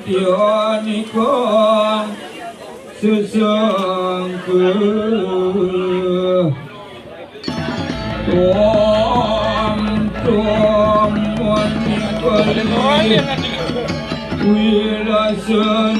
Tioniko susungku Tom wanikoli wilasaniko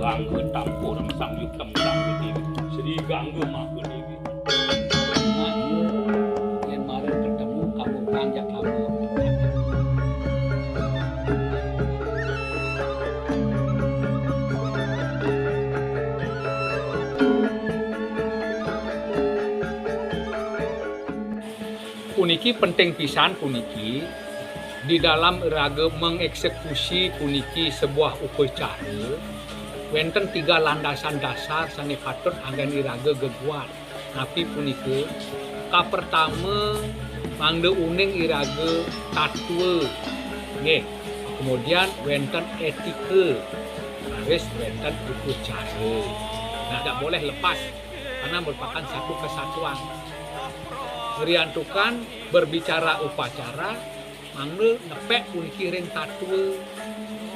ganggu tampur sang yutam sang dewi Sri ganggu maku dewi yang kemarin ketemu kamu panjang kamu puniki penting pisan puniki di dalam raga mengeksekusi puniki sebuah upacara wenten 3 landasan dasar sane patut anggen iraga geguat napi puniki ka pertama mangde uning iraga tatwa nggih kemudian wenten etika harus wenten upacara nah tidak boleh lepas karena merupakan satu kesatuan ngeriantukan berbicara upacara mangde nepek puniki ring tatwa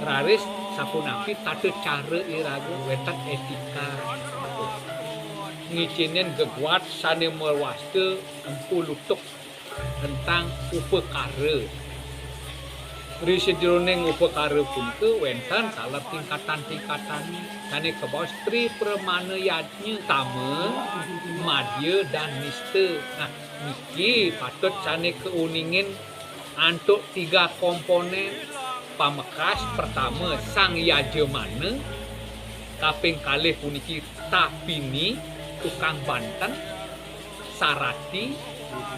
raris sapunapi tata cara iraga wetan etika ngicinin geguat sane merwaste empu lutuk tentang upakara risidroning upakara punika wenten salah tingkatan-tingkatan sane kebawas tri permanayatnya tama madya dan nista nah niki patut sane keuningin antuk 3 komponen pamekas pertama sang yajemana kaping kalih puniki tapini tukang banten sarati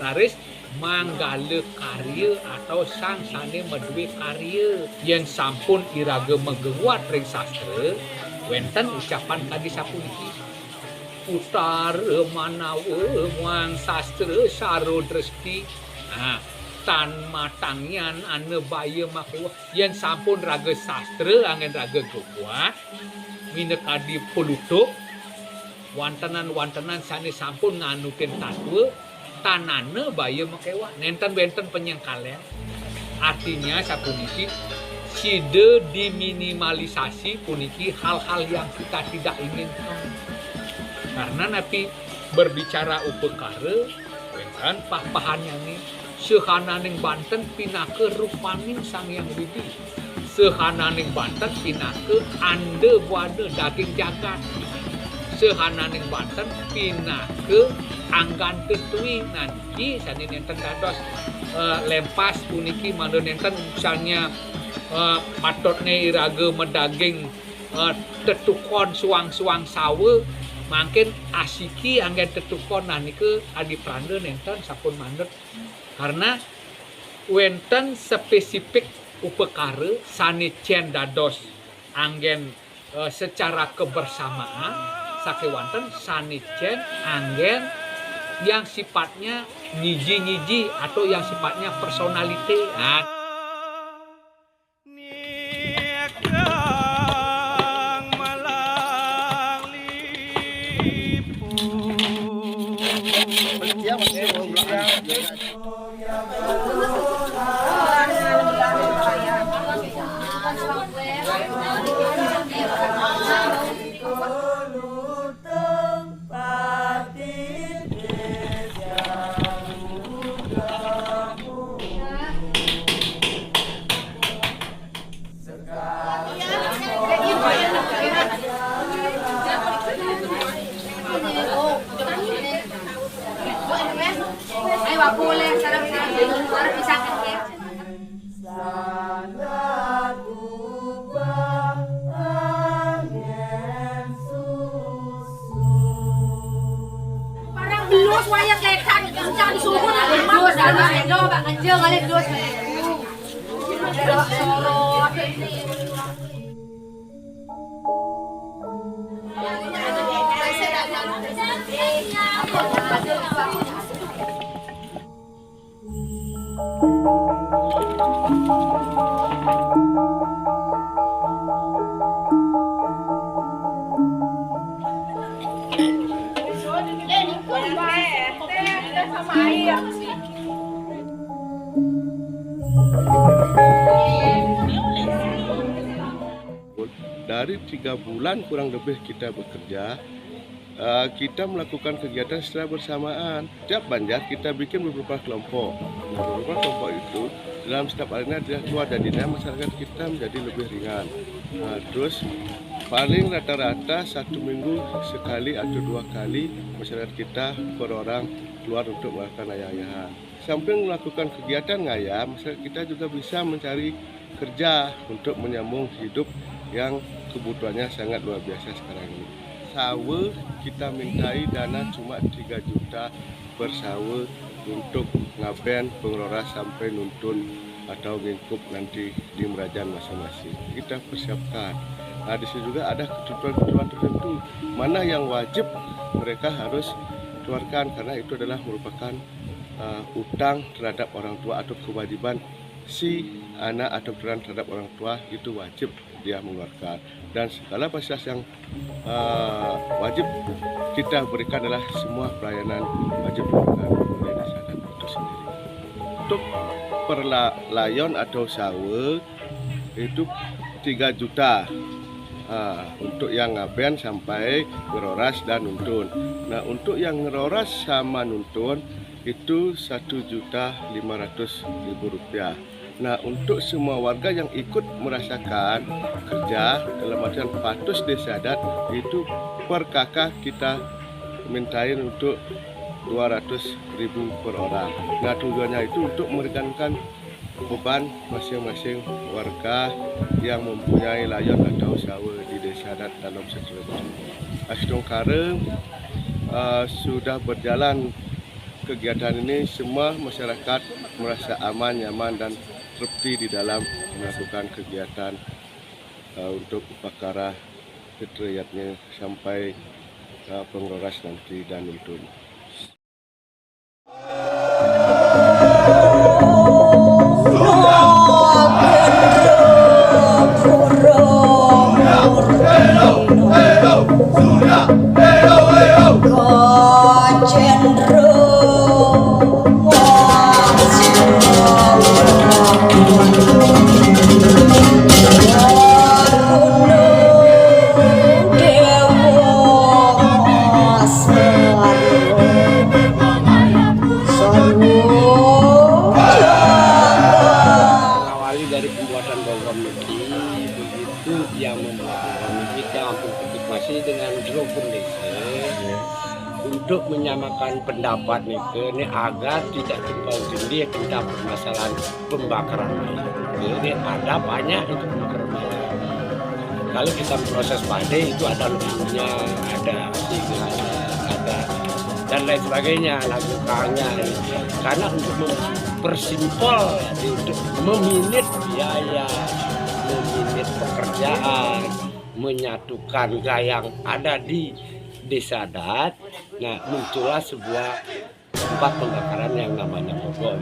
laris manggala karya atau sang sane medue karya yang sampun iraga megewat ring sastra wenten ucapan tadi sapuniki utara manawa muang sastra saro dresti nah tan matangyan ane baya makewa yang sampun raga sastra angin raga geguat minekadi pelutuk wantenan sane sampun nganukin tatwa tanane baya makewa nenten benten penyengkalian artinya sapuniki sida diminimalisasi puniki hal-hal yang kita tidak inginkan karena napi berbicara upakara kan pahannya nih sehananing Banten pinake rupaning sang yang widi sehananing Banten pinake ande buana daging jagat sehananing Banten pinake anggan tetui nanti sane nenten dados lempas puniki mandon nenten misalnya patotne iraga medaging tetukon suang-suang sawe mungkin asiki anggen tetukon nanike adi pranda nenten sapun mandet karena wenten spesifik upakara sanecen dados anggen secara kebersamaan sakewanten sanecen anggen yang sifatnya nyiji-nyiji atau yang sifatnya personality boleh sarap pisahkan ya. Parang belus wayang lekan kencang disuruh belus do Pak Kanjeng kali belus. Sorot. dari 3 bulan kurang lebih kita bekerja, kita melakukan kegiatan secara bersamaan. Setiap banjar kita bikin beberapa kelompok. Nah, beberapa kelompok itu dalam setiap harinya dia keluar jadinya masyarakat kita menjadi lebih ringan. Nah, terus paling rata-rata 1 minggu sekali atau 2 kali masyarakat kita per orang keluar untuk melakukan ayah-ayahan. Samping melakukan kegiatan ngayam, masyarakat kita juga bisa mencari kerja untuk menyambung hidup yang kebutuhannya sangat luar biasa sekarang ini. Sawe kita mintai dana cuma 3 juta per sawe untuk ngaben pengelola sampai nuntun atau ngingkup nanti di Merajan masing-masing. Kita persiapkan. Nah, di sini juga ada ketentuan-ketentuan tertentu mana yang wajib mereka harus keluarkan karena itu adalah merupakan utang terhadap orang tua atau kewajiban si anak atau peran terhadap orang tua itu wajib dia mengeluarkan, dan segala fasilitas yang wajib kita berikan adalah semua pelayanan wajib diberikan oleh desa adat itu sendiri. Untuk per layon atau sawe itu 3 juta untuk yang ngaben sampai ngeroras dan nuntun. Nah, untuk yang ngeroras sama nuntun itu 1.500.000 rupiah. Nah, untuk semua warga yang ikut merasakan kerja dalam artian patus desa adat itu per kakak kita mintain untuk 200.000 per orang. Nah, tujuannya itu untuk meringankan beban masing-masing warga yang mempunyai layon atau sawe di desa adat dalam Cirebon. Asdong Kareng sudah berjalan kegiatan ini, semua masyarakat merasa aman, nyaman, dan tertib di dalam melakukan kegiatan untuk upacara fitriyatnya sampai pengeroras nanti dan nuntun. Dengan Jerukun Desa untuk menyamakan pendapat ini agar tidak tumpang tindih tentang permasalahan pembakaran ini ada banyak itu pembakaran. Kalau kita proses pade itu ada lucunya, ada singlanya, ada dan lain sebagainya, lakukannya karena untuk mempersimpel untuk meminit biaya, meminit pekerjaan, menyatukan yang ada di desa adat. Nah, muncullah sebuah tempat pembakaran yang namanya Bogom.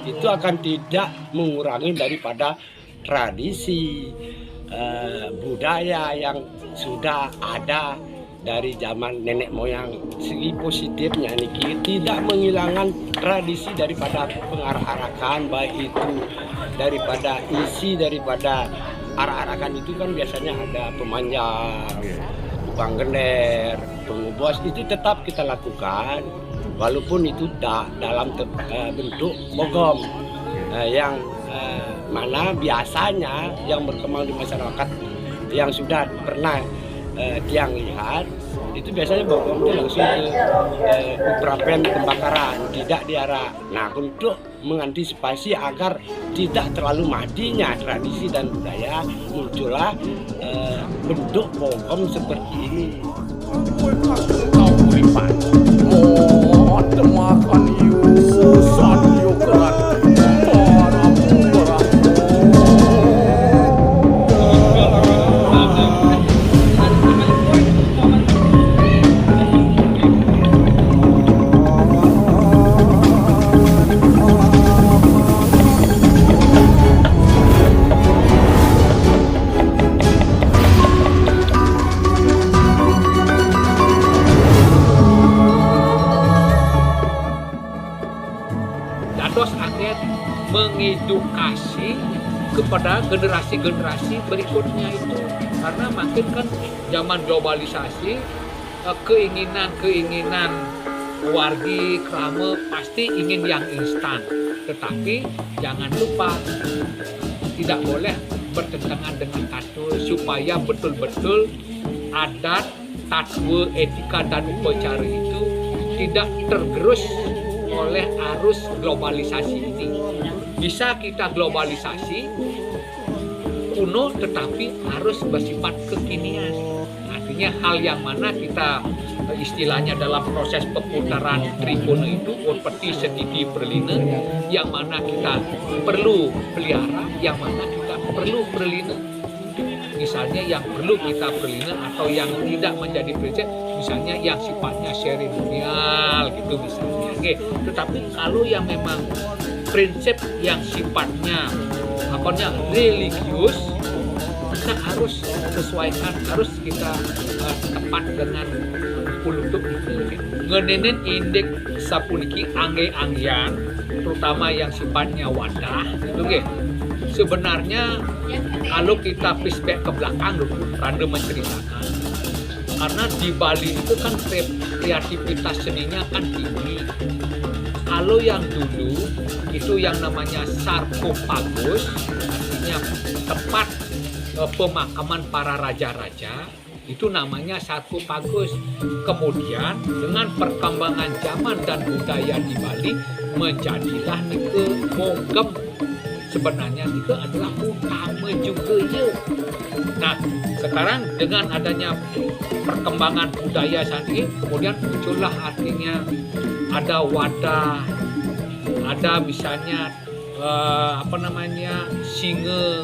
Itu akan tidak mengurangi daripada tradisi budaya yang sudah ada dari zaman nenek moyang. Segi positifnya ini tidak menghilangkan tradisi daripada pengarak-arakan, baik itu daripada isi daripada arak-arakan itu kan biasanya ada pemanjang, tukang gender, pengubos, itu tetap kita lakukan walaupun itu dalam bentuk bogom yang mana biasanya yang berkembang di masyarakat yang sudah pernah tiang lihat itu biasanya bogom itu langsung ke perapian pembakaran, tidak diarak. Nah, untuk mengantisipasi agar tidak terlalu matinya tradisi dan budaya, muncullah bentuk bogom seperti ini. kepada generasi-generasi berikutnya itu, karena makin kan zaman globalisasi, keinginan wargi krame pasti ingin yang instan, tetapi jangan lupa tidak boleh bertentangan dengan tatul, supaya betul-betul adat, tatwa, etika dan upacara itu tidak tergerus oleh arus globalisasi ini. Bisa kita globalisasi kuno tetapi harus bersifat kekinian. Artinya hal yang mana kita istilahnya dalam proses perputaran trigono itu peti setidi berlina, yang mana kita perlu pelihara, yang mana kita perlu berlina. Misalnya yang perlu kita berlina atau yang tidak menjadi prinsip, misalnya yang sifatnya seremonial gitu misalnya. Oke. Tetapi kalau yang memang prinsip yang sifatnya religius, kita harus sesuaikan, harus kita tepat dengan kultur itu. Ngenenen indek sapuniki angge-anggean, terutama yang sifatnya wadah, itu nggih. Sebenarnya kalau kita flashback ke belakang dulu, Randa menceritakan, karena di Bali itu kan kreativitas seninya kan tinggi. Kalau yang dulu itu yang namanya sarkofagus, artinya tempat pemakaman para raja-raja, itu namanya sarkofagus. Kemudian dengan perkembangan zaman dan budaya di Bali, menjadilah nike mogem. Sebenarnya itu adalah utama juga ya. Nah, sekarang dengan adanya perkembangan budaya saat ini, kemudian muncullah artinya ada wadah, ada misalnya singa,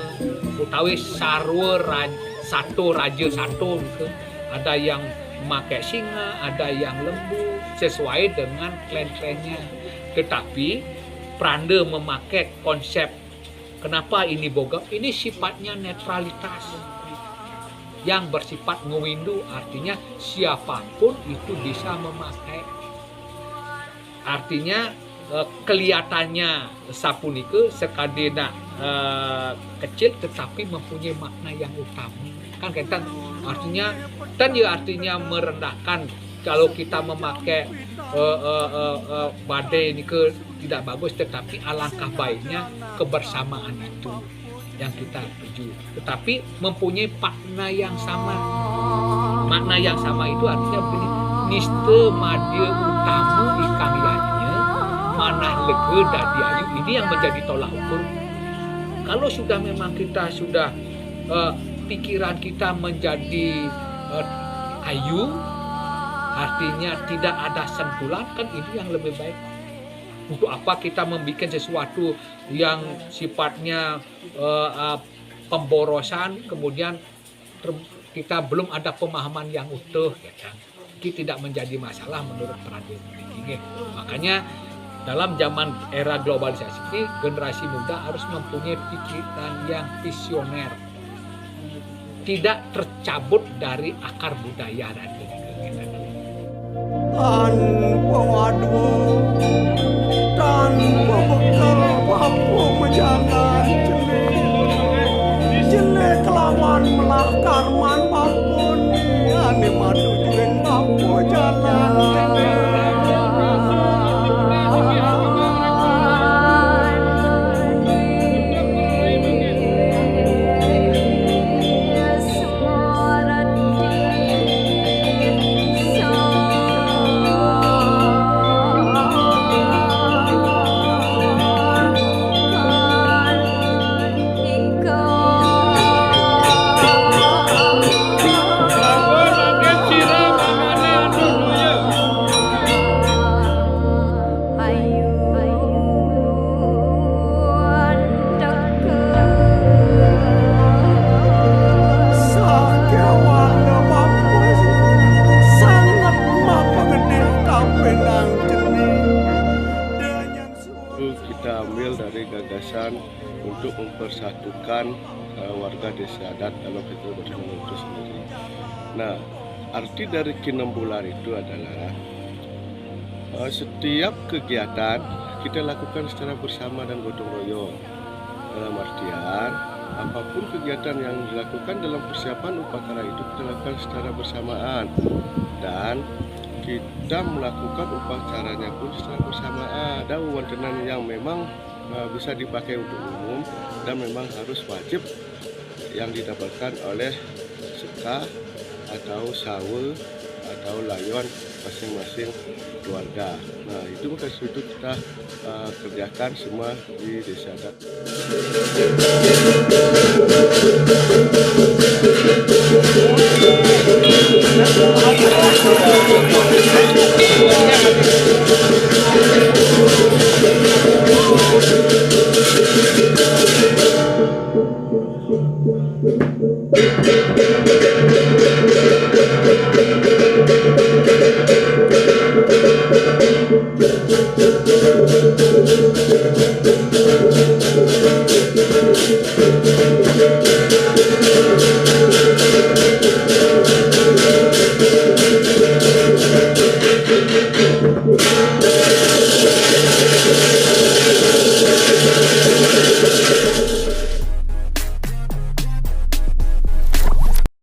utawi sarwa satu raja satu gitu. Ada yang memakai singa, ada yang lembu, sesuai dengan klan-klannya. Tetapi Pranda memakai konsep, kenapa ini bogam? Ini sifatnya netralitas yang bersifat ngewindu, artinya siapapun itu bisa memakai. Artinya kelihatannya sapunike sekadena kecil tetapi mempunyai makna yang utama. Kan kita artinya artinya merendahkan kalau kita memakai badai ini tidak bagus, tetapi alangkah baiknya kebersamaan itu yang kita tuju, tetapi mempunyai makna yang sama. Makna yang sama itu artinya begini, niste madya utama ikang yanya manah lega dadi ayu. Ini yang menjadi tolak ukur. Kalau sudah memang kita sudah pikiran kita menjadi ayu, artinya tidak ada sentuhan, kan ini yang lebih baik. Untuk apa kita membuat sesuatu yang sifatnya pemborosan, kemudian kita belum ada pemahaman yang utuh, ya kan? Ini tidak menjadi masalah menurut Pranda. Makanya dalam zaman era globalisasi ini, generasi muda harus mempunyai pikiran yang visioner, tidak tercabut dari akar budaya dan tanpa wadu, tanpa bekal mampu menjalan jelek kelaman melah karman maupun ane madu jeng mampu jalan. Untuk mempersatukan warga desa adat kalau kita bersama itu sendiri. Nah, arti dari Kinembulan itu adalah setiap kegiatan kita lakukan secara bersama dan gotong royong. Dalam artian apapun kegiatan yang dilakukan dalam persiapan upacara itu kita lakukan secara bersamaan, dan kita melakukan upacaranya pun secara bersamaan. Ada wewantenan yang memang bisa dipakai untuk umum dan memang harus wajib yang didapatkan oleh seka atau sawe atau layon masing-masing keluarga. Nah, itu kita kerjakan semua di desa adat.